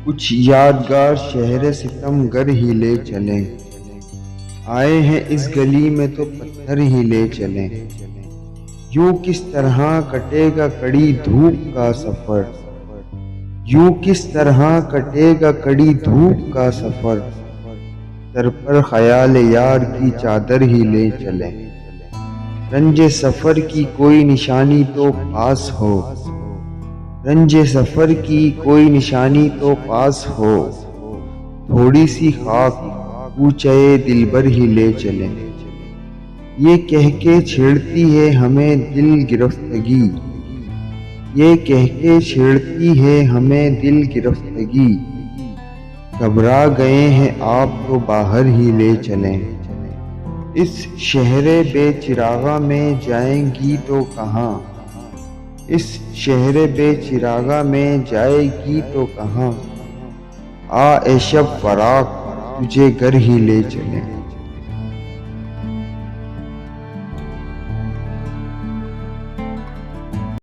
کچھ یادگار شہر ستم گر ہی لے چلیں، آئے ہیں اس گلی میں تو پتھر ہی لے چلیں۔ یوں کس طرح کٹے گا کڑی دھوپ کا سفر، یوں کس طرح کٹے گا کڑی دھوپ کا سفر، سر پر خیال یار کی چادر ہی لے چلیں۔ رنج سفر کی کوئی نشانی تو پاس ہو، رنج سفر کی کوئی نشانی تو پاس ہو، تھوڑی سی خاک کوچے دلبر ہی لے چلیں۔ یہ کہہ کے چھیڑتی ہے ہمیں دل گرفتگی، یہ کہہ کے چھیڑتی ہے ہمیں دل گرفتگی، گھبرا گئے ہیں آپ تو باہر ہی لے چلیں۔ اس شہر بے چراغاں میں جائیں گی تو کہاں، اس شہر بے چراغاں میں جائے گی تو کہاں، آ اے شب فراق تجھے گھر ہی لے چلیں۔